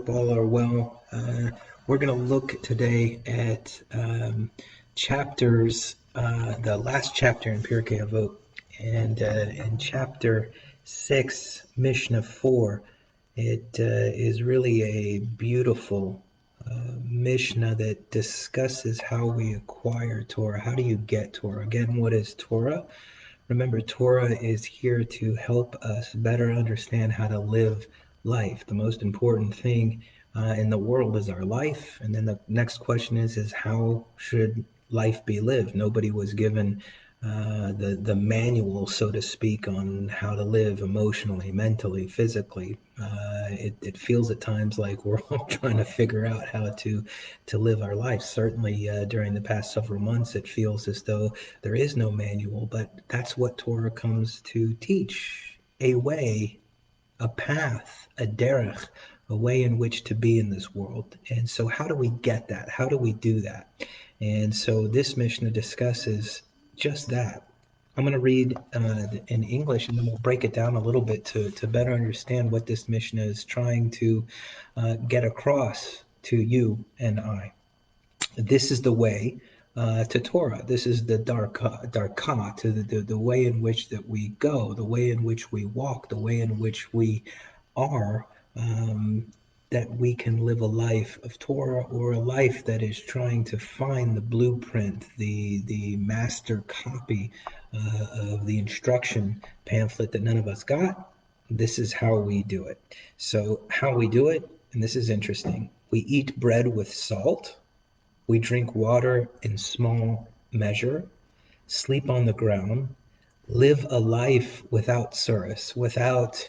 all are well. We're going to look today at the last chapter in Pirkei Avot, and in chapter 6, Mishnah 4, it is really a beautiful Mishnah that discusses how we acquire Torah. How do you get Torah? Again, what is Torah? Remember, Torah is here to help us better understand how to live life. The most important thing in the world is our life. And then the next question is how should life be lived? Nobody was given the manual, so to speak, on how to live emotionally, mentally, physically. It feels at times like we're all trying to figure out how to live our life. Certainly during the past several months, it feels as though there is no manual, but that's what Torah comes to teach: a way, a path, a derech, a way in which to be in this world. And so how do we get that? How do we do that? And so this Mishnah discusses just that. I'm going to read in English, and then we'll break it down a little bit to better understand what this Mishnah is trying to get across to you and I. This is the way to Torah. This is the darka, to the way in which that we go, the way in which we walk, the way in which we are, that we can live a life of Torah, or a life that is trying to find the blueprint, the master copy of the instruction pamphlet that none of us got. This is how we do it. So how we do it, and this is interesting, we eat bread with salt, we drink water in small measure, sleep on the ground, live a life without service, without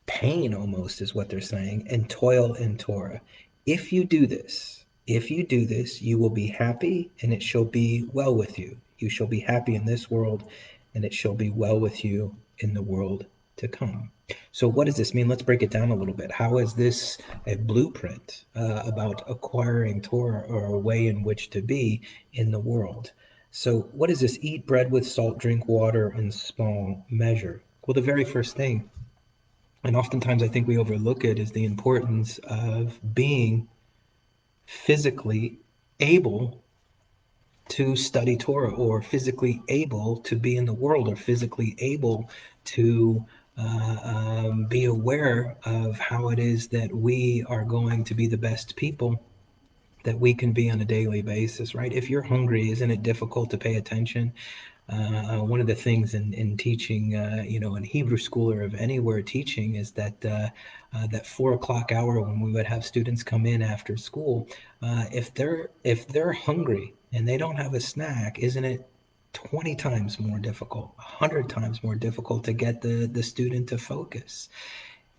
pain, almost is what they're saying, and toil in Torah. If you do this, you will be happy, and it shall be well with you. You shall be happy in this world, and it shall be well with you in the world to come. So what does this mean? Let's break it down a little bit. How is this a blueprint about acquiring Torah, or a way in which to be in the world? So what is this? Eat bread with salt, drink water in small measure. Well, the very first thing, and oftentimes I think we overlook it, is the importance of being physically able to study Torah, or physically able to be in the world, or physically able to be aware of how it is that we are going to be the best people that we can be on a daily basis, right? If you're hungry, isn't it difficult to pay attention? One of the things in teaching, in Hebrew school or of anywhere teaching, is that that 4 o'clock hour when we would have students come in after school, if they're hungry and they don't have a snack, isn't it 20 times more difficult, 100 times more difficult to get the student to focus?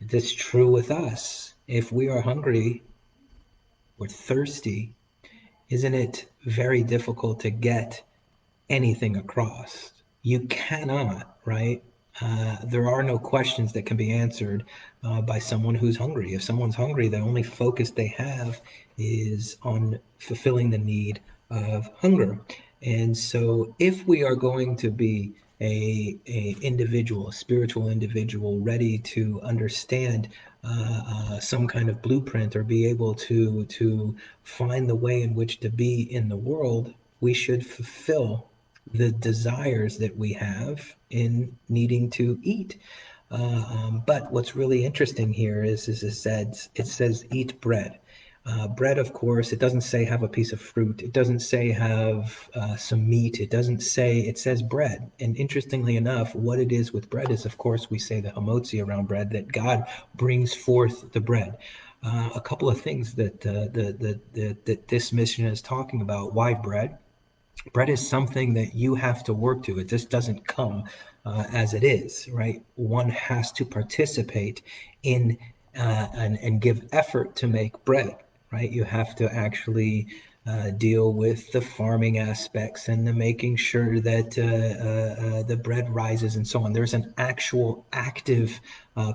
That's true with us. If we are hungry or thirsty, isn't it very difficult to get anything across? You cannot, right? There are no questions that can be answered by someone who's hungry. If someone's hungry, the only focus they have is on fulfilling the need of hunger. And so if we are going to be a individual, a spiritual individual, ready to understand some kind of blueprint, or be able to find the way in which to be in the world, we should fulfill the desires that we have in needing to eat. But what's really interesting here is it says eat bread. Bread, of course, it doesn't say have a piece of fruit. It doesn't say have some meat. It says bread. And interestingly enough, what it is with bread is, of course, we say the hamotzi around bread, that God brings forth the bread. A couple of things that this mission is talking about. Why bread? Bread is something that you have to work to. It just doesn't come as it is, right? One has to participate in and give effort to make bread, right? You have to actually deal with the farming aspects and the making sure that the bread rises and so on. There's an actual active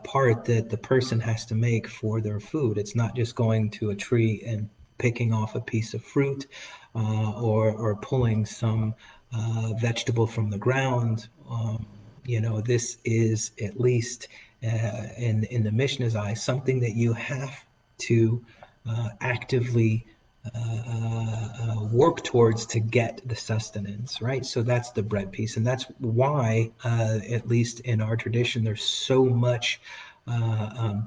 part that the person has to make for their food. It's not just going to a tree and picking off a piece of fruit, or pulling some vegetable from the ground. This is at least in the Mishnah's eye, something that you have to actively work towards to get the sustenance, right? So that's the bread piece, and that's why, at least in our tradition, there's so much.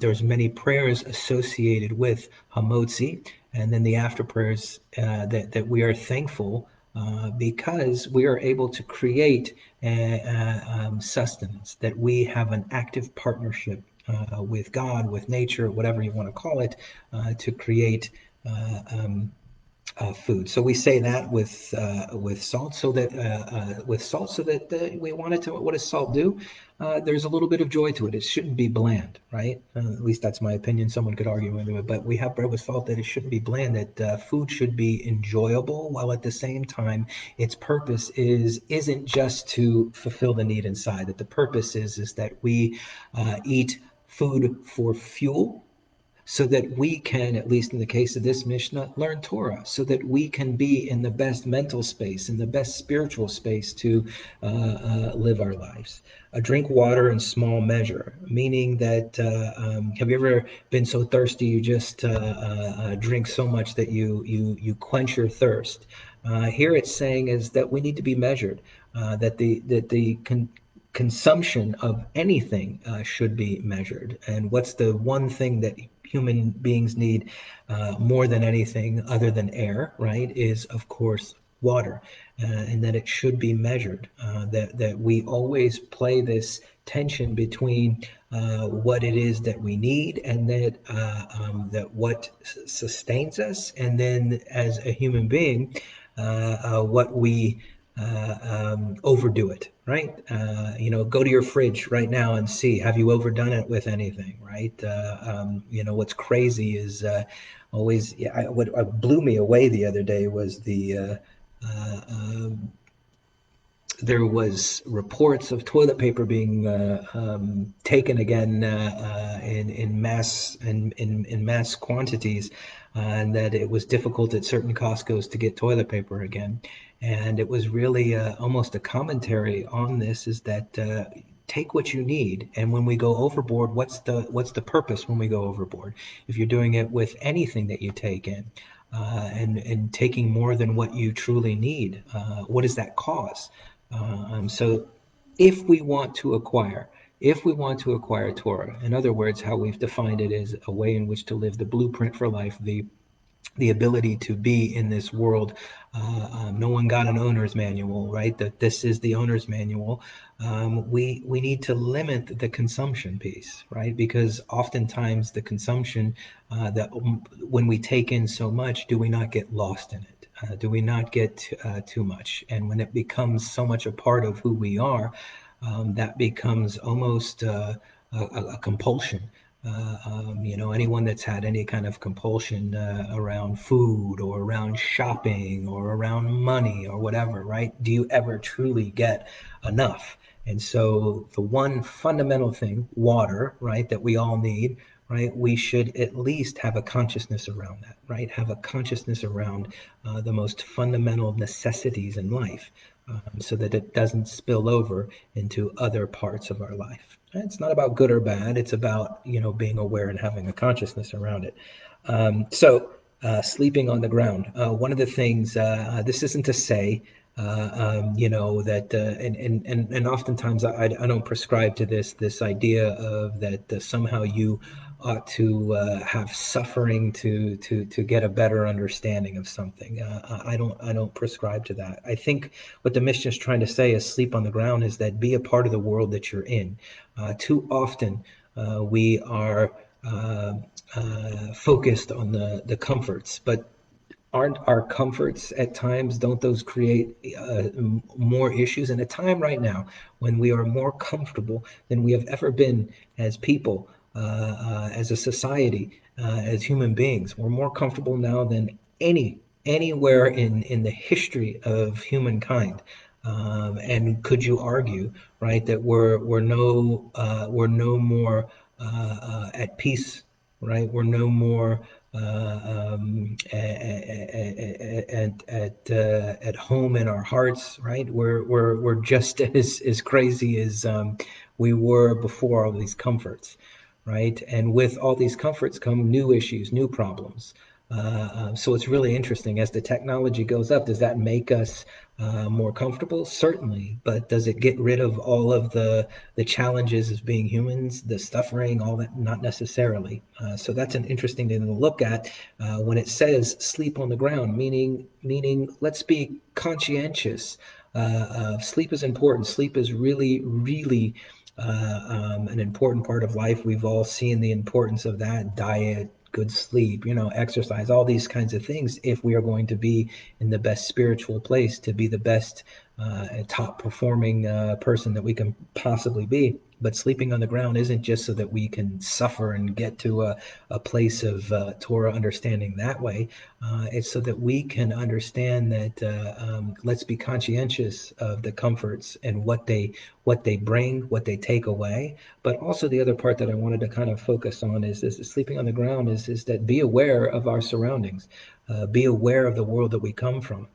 There's many prayers associated with hamotzi, and then the after prayers that we are thankful because we are able to create sustenance, that we have an active partnership with God, with nature, whatever you want to call it, to create food. So we say that with salt, so that we want it to. What does salt do? There's a little bit of joy to it. It shouldn't be bland, right? At least that's my opinion. Someone could argue with it, but we have bread with salt that it shouldn't be bland. That food should be enjoyable, while at the same time, its purpose isn't just to fulfill the need inside. That the purpose is that we eat food for fuel, so that we can, at least in the case of this Mishnah, learn Torah, so that we can be in the best mental space, in the best spiritual space to live our lives. Drink water in small measure, meaning that have you ever been so thirsty you just drink so much that you quench your thirst? Here it's saying is that we need to be measured, that the consumption of anything should be measured. And what's the one thing that human beings need more than anything other than air, right, is of course water, and that it should be measured. That we always play this tension between what it is that we need, and that what sustains us, and then as a human being, what we overdo it, right? Go to your fridge right now and see, have you overdone it with anything, right? What's crazy is always, yeah, what blew me away the other day was uh, um, there was reports of toilet paper being taken again in mass quantities, and that it was difficult at certain Costco's to get toilet paper again. And it was really almost a commentary on this: is that take what you need, and when we go overboard, what's the purpose when we go overboard? If you're doing it with anything that you take in, and taking more than what you truly need, what does that cause? So if we want to acquire, if we want to acquire Torah, in other words, how we've defined it is a way in which to live the blueprint for life, the ability to be in this world. No one got an owner's manual, right? That this is the owner's manual. We need to limit the consumption piece, right? Because oftentimes the consumption, that when we take in so much, do we not get lost in it? Do we not get too much? And when it becomes so much a part of who we are, that becomes almost a compulsion. Anyone that's had any kind of compulsion around food or around shopping or around money or whatever, right? Do you ever truly get enough? And so the one fundamental thing, water, right, that we all need, right? We should at least have a consciousness around that, right? Have a consciousness around the most fundamental necessities in life, so that it doesn't spill over into other parts of our life. It's not about good or bad. It's about, being aware and having a consciousness around it. Sleeping on the ground. One of the things, this isn't to say, that, and oftentimes I don't prescribe to this idea of that somehow you ought to have suffering to get a better understanding of something. I don't prescribe to that. I think what the mission is trying to say is sleep on the ground is that be a part of the world that you're in. Too often we are focused on the comforts, but aren't our comforts at times, don't those create more issues? In a time right now when we are more comfortable than we have ever been as people, as a society, as human beings, we're more comfortable now than anywhere in the history of humankind. And could you argue, right, that we're no more at peace, right? We're no more at home in our hearts, right? We're just as crazy as we were before all these comforts, right? And with all these comforts come new issues, new problems. So it's really interesting. As the technology goes up, does that make us more comfortable? Certainly, but does it get rid of all of the challenges of being humans, the suffering, all that? Not necessarily. So that's an interesting thing to look at when it says sleep on the ground, meaning let's be conscientious. Sleep is important. Sleep is really, really an important part of life. We've all seen the importance of that: diet, good sleep, exercise, all these kinds of things. If we are going to be in the best spiritual place, to be the best top performing person that we can possibly be. But sleeping on the ground isn't just so that we can suffer and get to a place of Torah understanding that way. It's so that we can understand that let's be conscientious of the comforts and what they bring, what they take away. But also the other part that I wanted to kind of focus on is sleeping on the ground is that be aware of our surroundings, be aware of the world that we come from.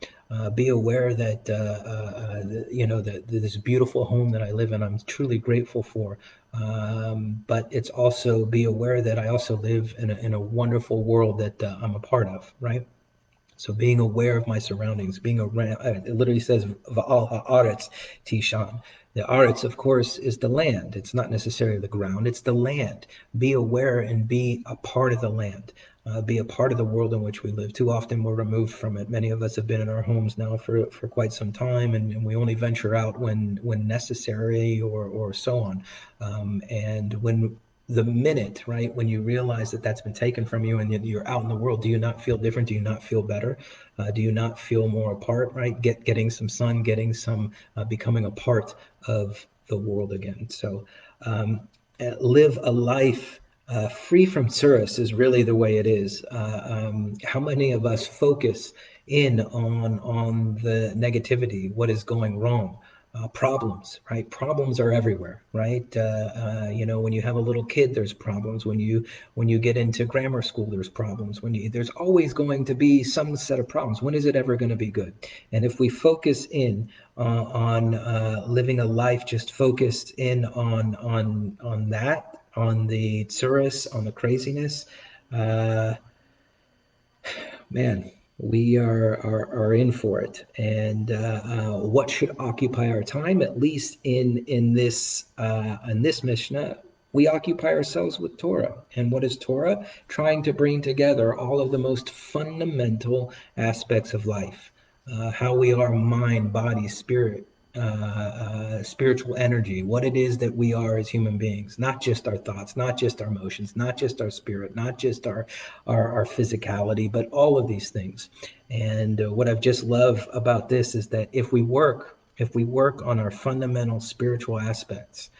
Be aware that that this beautiful home that I live in, I'm truly grateful for. But it's also be aware that I also live in a wonderful world that I'm a part of, right? So being aware of my surroundings, being around, it literally says "Va'al Tishan." The aretz, of course, is the land. It's not necessarily the ground. It's the land. Be aware and be a part of the land. Be a part of the world in which we live. Too often we're removed from it. Many of us have been in our homes now for quite some time, and we only venture out when necessary or so on. And when the minute, right, when you realize that that's been taken from you and you're out in the world, do you not feel different? Do you not feel better? Do you not feel more apart, right? Getting some sun, getting some, becoming a part of the world again. So live a life free from tsuris is really the way it is. How many of us focus in on the negativity, what is going wrong? Problems, right? Problems are everywhere, right? When you have a little kid, there's problems. When you get into grammar school, there's problems. There's always going to be some set of problems. When is it ever going to be good? And if we focus in on living a life just focused in on that, on the tsuris, on the craziness, uh, man, we are in for it. And what should occupy our time? At least in this Mishnah, we occupy ourselves with Torah. And what is Torah? Trying to bring together all of the most fundamental aspects of life. How we are mind, body, spirit, spiritual energy, what it is that we are as human beings, not just our thoughts, not just our emotions, not just our spirit, not just our physicality, but all of these things. And what I've just loved about this is that if we work on our fundamental spiritual aspects,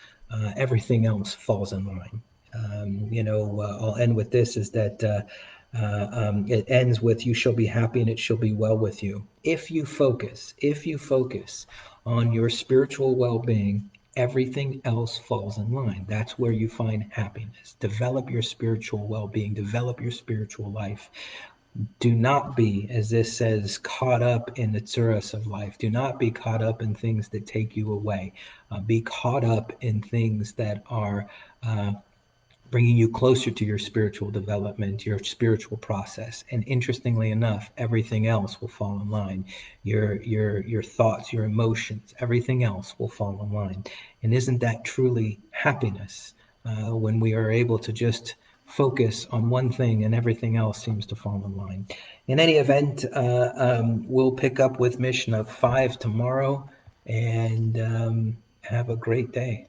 everything else falls in line. I'll end with this: is that it ends with, "You shall be happy, and it shall be well with you." If you focus on your spiritual well-being, everything else falls in line. That's where you find happiness. Develop your spiritual well-being. Develop your spiritual life. Do not be, as this says, caught up in the tsuras of life. Do not be caught up in things that take you away. Be caught up in things that are bringing you closer to your spiritual development, your spiritual process. And interestingly enough, everything else will fall in line. Your thoughts, your emotions, everything else will fall in line. And isn't that truly happiness when we are able to just focus on one thing and everything else seems to fall in line? In any event, we'll pick up with Mishnah 5 tomorrow, and have a great day.